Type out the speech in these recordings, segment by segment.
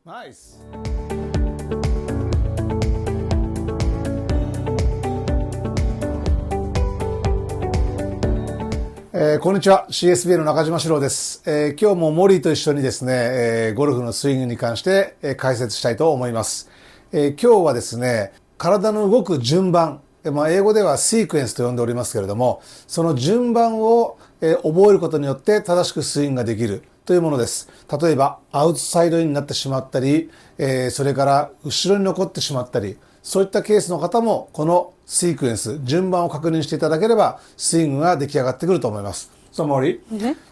ナイス。こんにちは。CSBA の中島史郎です。今日もモリーと一緒にですね、ゴルフのスイングに関して、解説したいと思います。今日はですね、体の動く順番、英語ではシークエンスと呼んでおりますけれども、その順番を、覚えることによって正しくスイングができるというものです。例えば、アウトサイドインになってしまったり、それから後ろに残ってしまったり、そういったケースの方も、このシークエンス、順番を確認していただければ、スイングが出来上がってくると思います。So, Mori,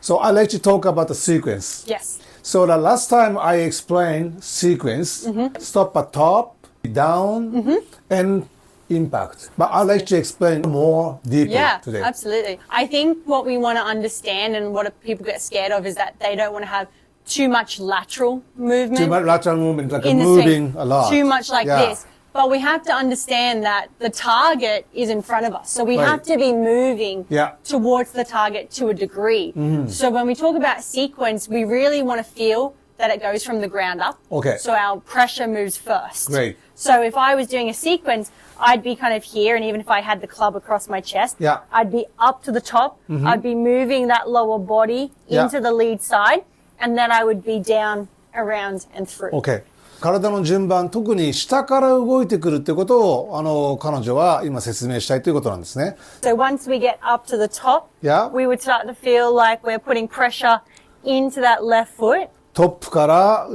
so I'd like to talk about the sequence. Yes. So the last time I explained sequence, stop at top, down, and impact. But I'd like to explain more deeply today. Yeah, absolutely. I think what we want to understand and what people get scared of is that they don't want to have too much lateral movement. Too much lateral movement, like in the moving swing. a lot. Too much like this. But we have to understand that the target is in front of us. So we have to be moving towards the target to a degree. So when we talk about sequence, we really want to feel that it goes from the ground up. Okay. So our pressure moves first. Great. So if I was doing a sequence, I'd be kind of here, and even if I had the club across my chest, I'd be up to the top. I'd be moving that lower body into the lead side, and then I would be down, around, and through. Okay. 体の順番、特に下から動いてくるっていうことを、彼女は今説明したいということなんですね。So once we get up to the top, we would start to feel like we're putting pressure into that left foot. トップから、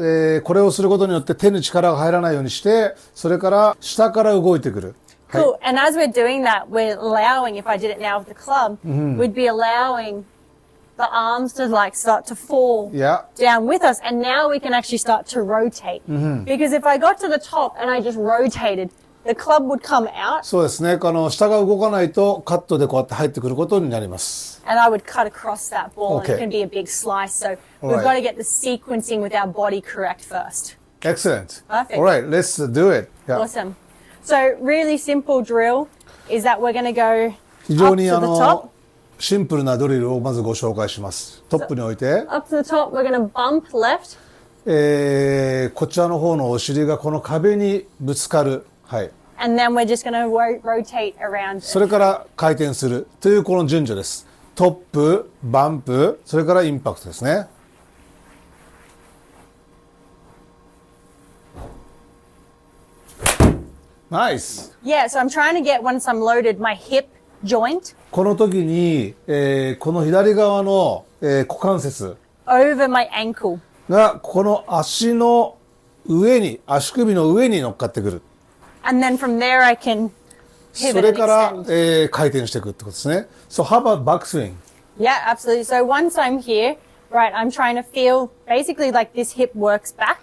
これをすることによって手に力が入らないようにして、それから下から動いてくる。Cool. And as we're doing that, we're allowing, if I did it now with the club, we'd be allowing the arms to like start to fall down with us. And now we can actually start to rotate. Because if I got to the top and I just rotated, the club would come out. そうですね。下が動かないとカットでこうやって入ってくることになります。And I would cut across that ball, and it can be a big slice. So we've got to get the sequencing with our body correct first. Excellent. Perfect. All right, let's do it. Awesome. So really simple drill is that we're going to go 非常に up to the top. シンプルなドリルをまずご紹介します。トップに置いて、Up to the top, we're going to bump left. こちらの方のお尻がこの壁にぶつかる。はい。And then we're just going to rotate around. それから回転するというこの順序です。トップ、バンプ、それからインパクトですね。Nice. Yeah, so I'm trying to get, once I'm loaded, my hip joint. この時に、この左側の、股関節 over my ankle. がこの足の上に、足首の上に乗っかってくる。And then from there I can pivot それ and から、 extend. 回転していくってことですね。So how about backswing? Yeah, absolutely. So once I'm here, right, I'm trying to feel basically like this hip works back.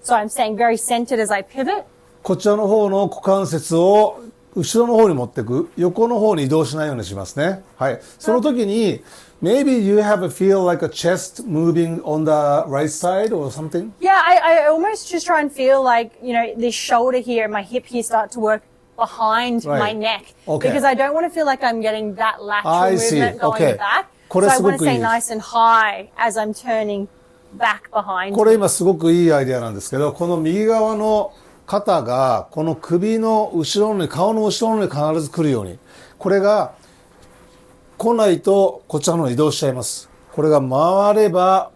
So I'm staying very centered as I pivot. こちらの方の股関節を後ろの方に持っていく。横の方に移動しないようにしますね。はい。その時に、maybe you have a feel like a chest moving on the right side or something? Yeah, I almost just try and feel like, you know, this shoulder here and my hip here start to work behind my neck. Because I don't want to feel like I'm getting that lateral movement going back. So I want to stay nice and high as I'm turning back behind. これ今すごくいいアイデアなんですけど、この右側の肩がこの首の後ろに、顔の後ろに必ず来るように。これが来ないとこちらの方に移動しちゃいます。これが回れば、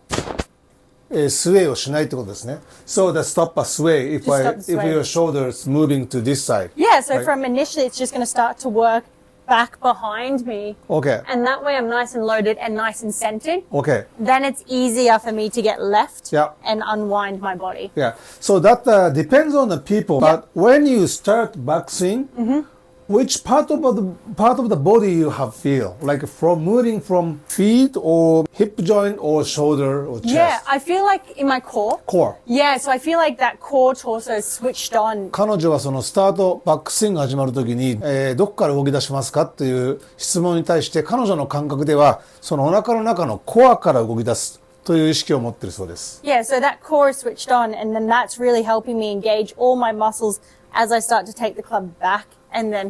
スウェイをしないってことですね。So that stop a sway if your shoulder is moving to this side. Yeah, so from initially it's just going to start to work back behind me. Okay. And that way I'm nice and loaded and nice and centered. Okay. Then it's easier for me to get left and unwind my body. Yeah. So that depends on the people. But when you start backswing, which part of the body you have feel? Like from moving from feet or hip joint or shoulder or chest? Yeah, I feel like in my core. Core. Yeah, so I feel like that core torso is switched on. 彼女はそのスタート、バックスイングが始まるときに、どこから動き出しますかっていう質問に対して彼女の感覚では、そのお腹の中のコアから動き出すという意識を持っているそうです。Yeah, so that core is switched on and then that's really helping me engage all my muscles as I start to take the club back.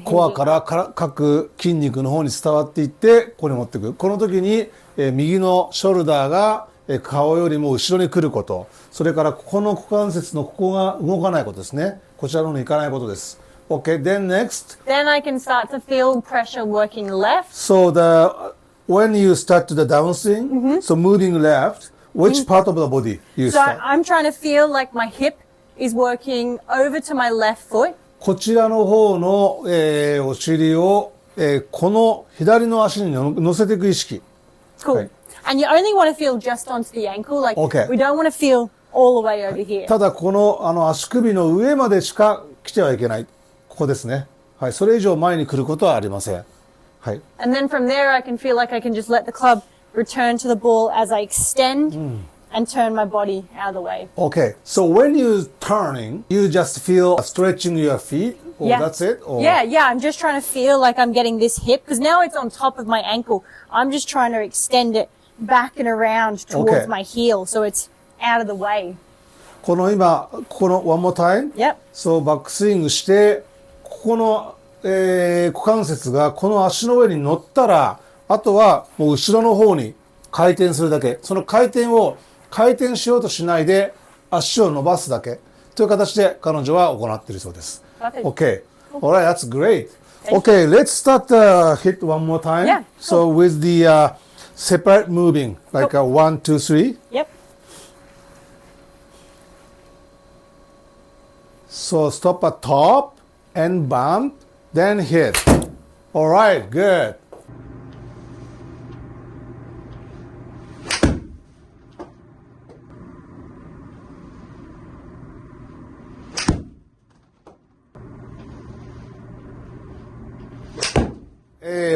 コアから各筋肉の方に伝わっていってここに持っていく。この時に、右のショルダーが、顔よりも後ろに来ること。それからここの股関節のここが動かないことですね。こちらの方に行かないことです。Okay, then next. Then I can start to feel pressure working left. So when you start to the downswing, so moving left, which part of the body you So start? I'm trying to feel like my hip is working over to my left foot. こちらの方の、お尻を、この左の足に乗せていく意識。Cool. And you only want to feel just onto the ankle. Like we don't want to feel all the way over here. ただこの足首の上までしか来てはいけない。ここですね。はい。それ以上前に来ることはありません。はい。And then from there I can feel like I can just let the club return to the ball as I extend and turn my body out of the way. Okay. So when you're turning, you just feel stretching your feet? Or that's it? Or? Yeah. I'm just trying to feel like I'm getting this hip because now it's on top of my ankle. I'm just trying to extend it back and around towards my heel so it's out of the way. この今、ここの one more time? Yep. So バックスイングして、ここの、股関節がこの足の上に乗ったら、あとはもう後ろの方に回転するだけ。その回転を回転しようとしないで足を伸ばすだけという形で彼女は行っているそうです。Okay. Alright, that's great. Okay, let's start hit one more time. Yeah. So with the separate moving, like 1, 2, 3. Yep. So stop at top and bump, then hit. Alright, good.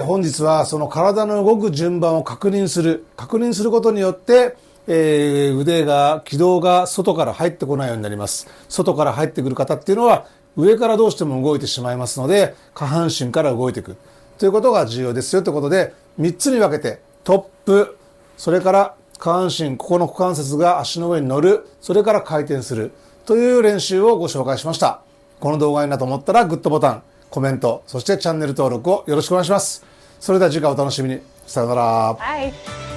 本日はその体の動く順番を確認することによって、腕が軌道が外から入ってこないようになります。外から入ってくる方っていうのは上からどうしても動いてしまいますので、下半身から動いていくということが重要ですよということで、3つに分けてトップ、それから下半身、ここの股関節が足の上に乗る、それから回転するという練習をご紹介しました。この動画になったと思ったらグッドボタン、コメント、そしてチャンネル登録をよろしくお願いします。それでは次回お楽しみに。さよなら。Bye.